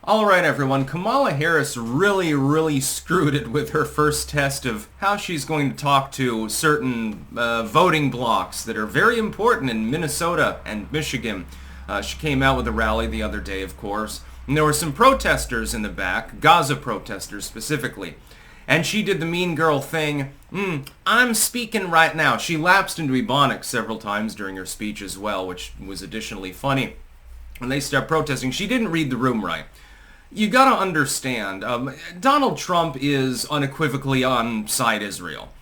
Alright everyone, Kamala Harris really screwed it with her first test of how she's going to talk to certain voting blocks that are very important in Minnesota and Michigan. She came out with a rally the other day, of course, and there were some protesters in the back, Gaza protesters specifically. And she did the mean girl thing, I'm speaking right now. She lapsed into Ebonics several times during her speech as well, which was additionally funny. When they start protesting, she didn't read the room right. You gotta understand, Donald Trump is unequivocally on side Israel.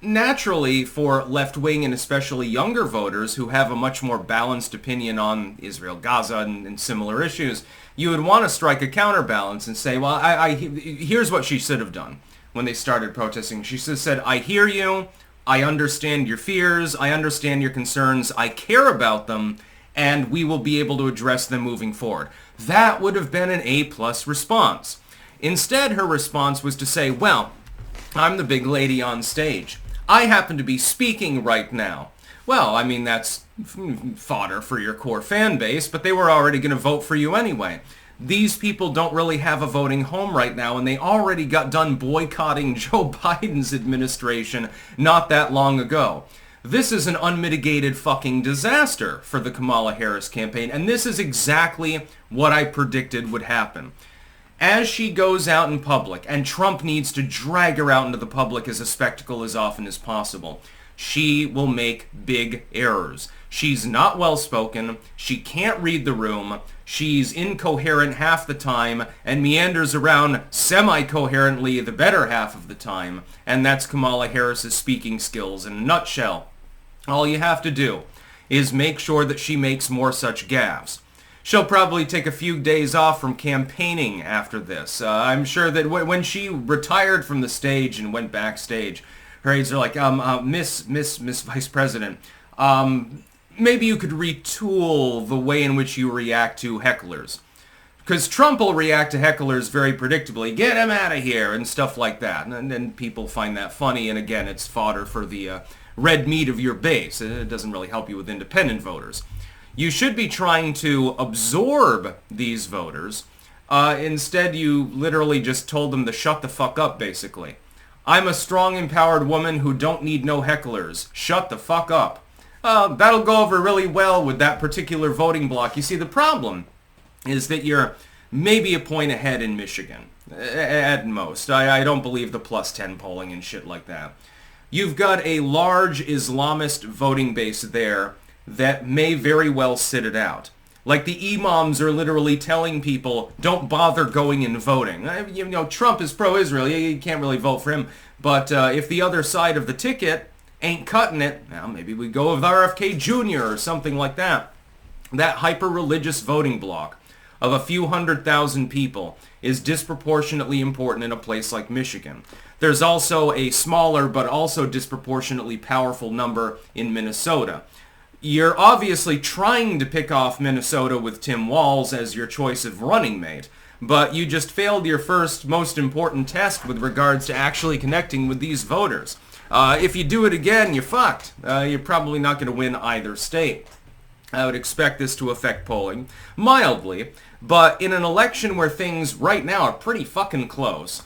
Naturally, for left-wing and especially younger voters who have a much more balanced opinion on Israel, Gaza, and similar issues, you would want to strike a counterbalance and say, well, here's what she should have done when they started protesting. She should have said, I hear you, I understand your fears, I understand your concerns, I care about them, and we will be able to address them moving forward. That would have been an A-plus response. Instead, her response was to say, well, I'm the big lady on stage. I happen to be speaking right now. Well, I mean, that's fodder for your core fan base, but they were already going to vote for you anyway. These people don't really have a voting home right now, and they already got done boycotting Joe Biden's administration not that long ago. This is an unmitigated fucking disaster for the Kamala Harris campaign, and this is exactly what I predicted would happen. As she goes out in public, and Trump needs to drag her out into the public as a spectacle as often as possible, she will make big errors. She's not well-spoken, she can't read the room, she's incoherent half the time, and meanders around semi-coherently the better half of the time, and that's Kamala Harris's speaking skills in a nutshell. All you have to do is make sure that she makes more such gaffes. She'll probably take a few days off from campaigning after this. I'm sure that when she retired from the stage and went backstage, her aides are like, Miss Vice President, maybe you could retool the way in which you react to hecklers. Because Trump will react to hecklers very predictably, get him out of here, and stuff like that. And then people find that funny, and again, it's fodder for the red meat of your base. It doesn't really help you with independent voters. You should be trying to absorb these voters. Instead, you literally just told them to shut the fuck up, basically. I'm a strong, empowered woman who don't need no hecklers. Shut the fuck up. That'll go over really well with that particular voting block. You see, the problem is that you're maybe a point ahead in Michigan. At most. I don't believe the plus 10 polling and shit like that. You've got a large Islamist voting base there that may very well sit it out. Like the imams are literally telling people, don't bother going and voting. You know, Trump is pro-Israel, you can't really vote for him. But if the other side of the ticket ain't cutting it, well, maybe we go with RFK Jr. or something like that. That hyper-religious voting bloc of a few 100,000 people is disproportionately important in a place like Michigan. There's also a smaller but also disproportionately powerful number in Minnesota. You're obviously trying to pick off Minnesota with Tim Walz as your choice of running mate, but you just failed your first most important test with regards to actually connecting with these voters. If you do it again, you're fucked. You're probably not going to win either state. I would expect this to affect polling mildly, but in an election where things right now are pretty fucking close,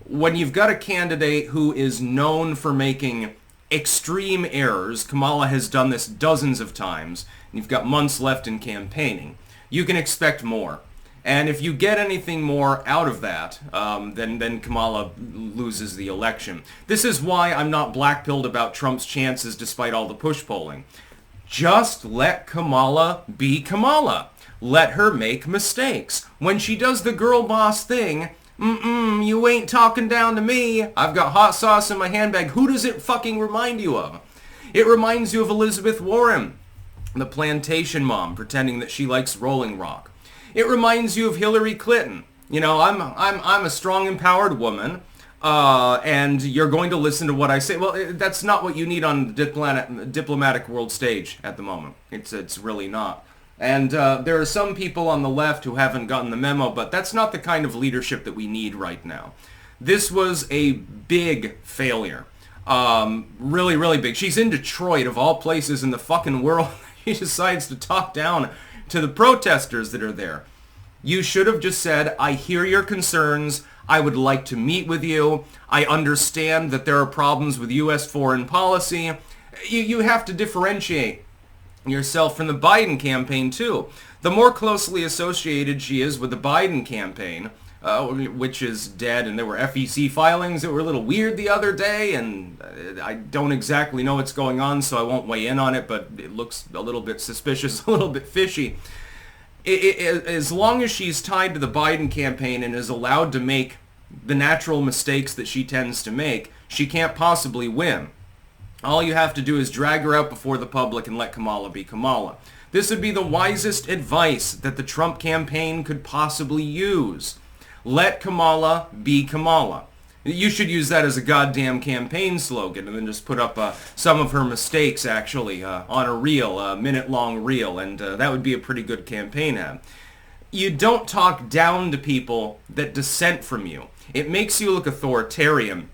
when you've got a candidate who is known for making extreme errors, Kamala has done this dozens of times, and you've got months left in campaigning, you can expect more. And if you get anything more out of that, then Kamala loses the election. This is why I'm not black-pilled about Trump's chances despite all the push polling. Just let Kamala be Kamala. Let her make mistakes. When she does the girl boss thing, you ain't talking down to me. I've got hot sauce in my handbag. Who does it fucking remind you of? It reminds you of Elizabeth Warren, the plantation mom, pretending that she likes Rolling Rock. It reminds you of Hillary Clinton. You know, I'm a strong, empowered woman, and you're going to listen to what I say. Well, that's not what you need on the diplomatic world stage at the moment. It's really not. And there are some people on the left who haven't gotten the memo, but that's not the kind of leadership that we need right now. This was a big failure. Really big. She's in Detroit, of all places in the fucking world. She decides to talk down to the protesters that are there. You should have just said, I hear your concerns. I would like to meet with you. I understand that there are problems with U.S. foreign policy. You have to differentiate yourself from the Biden campaign, too. The more closely associated she is with the Biden campaign, which is dead, and there were FEC filings that were a little weird the other day, and I don't exactly know what's going on, so I won't weigh in on it, but it looks a little bit suspicious, a little bit fishy. As long as she's tied to the Biden campaign and is allowed to make the natural mistakes that she tends to make, she can't possibly win. All you have to do is drag her out before the public and let Kamala be Kamala. This would be the wisest advice that the Trump campaign could possibly use. Let Kamala be Kamala. You should use that as a goddamn campaign slogan and then just put up some of her mistakes, actually, on a reel, a minute-long reel, and that would be a pretty good campaign ad. You don't talk down to people that dissent from you. It makes you look authoritarian.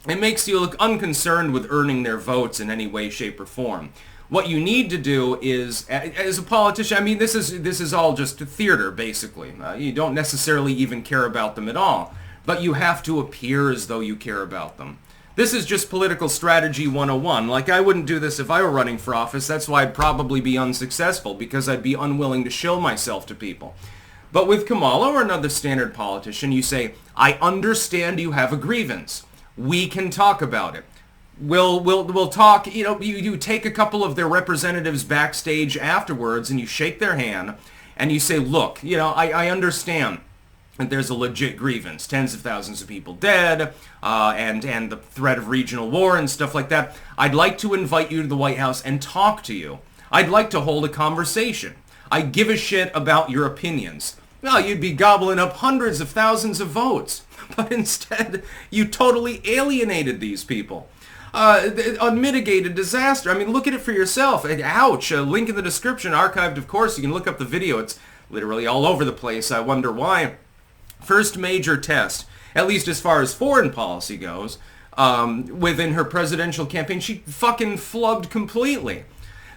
It makes you look unconcerned with earning their votes in any way, shape, or form. What you need to do is, as a politician, I mean, this is all just theater, basically. You don't necessarily even care about them at all, but you have to appear as though you care about them. This is just political strategy 101. Like, I wouldn't do this if I were running for office. That's why I'd probably be unsuccessful, because I'd be unwilling to show myself to people. But with Kamala or another standard politician, you say, I understand you have a grievance. We can talk about it. We'll talk, you take a couple of their representatives backstage afterwards and you shake their hand and you say, look, I understand that there's a legit grievance, tens of thousands of people dead, and the threat of regional war and stuff like that. I'd like to invite you to the White House and talk to you. I'd like to hold a conversation. I give a shit about your opinions. Well, you'd be gobbling up hundreds of thousands of votes, but instead you totally alienated these people. Unmitigated disaster. I mean, look at it for yourself. Ouch. A link in the description, archived, of course. You can look up the video. It's literally all over the place. I wonder why. First major test, at least as far as foreign policy goes, within her presidential campaign, she fucking flubbed completely.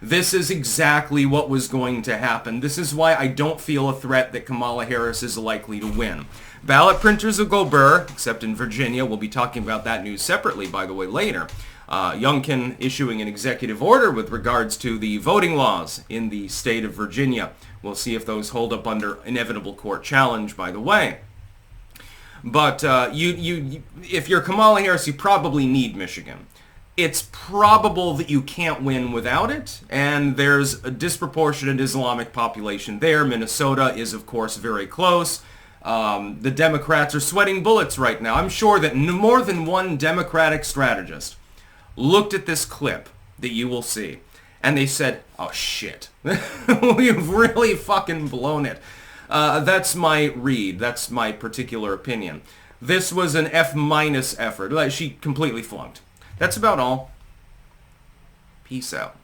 This is exactly what was going to happen. This is why I don't feel a threat that Kamala Harris is likely to win. Ballot printers will go burr, except in Virginia. We'll be talking about that news separately, by the way, later. Youngkin issuing an executive order with regards to the voting laws in the state of Virginia. We'll see if those hold up under inevitable court challenge, by the way. But if you're Kamala Harris, you probably need Michigan. It's probable that you can't win without it, and there's a disproportionate Islamic population there. Minnesota is, of course, very close. The Democrats are sweating bullets right now. I'm sure that more than one Democratic strategist looked at this clip that you will see, and they said, oh shit, we've really fucking blown it. That's my read. That's my particular opinion. This was an F- effort. She completely flunked. That's about all. Peace out.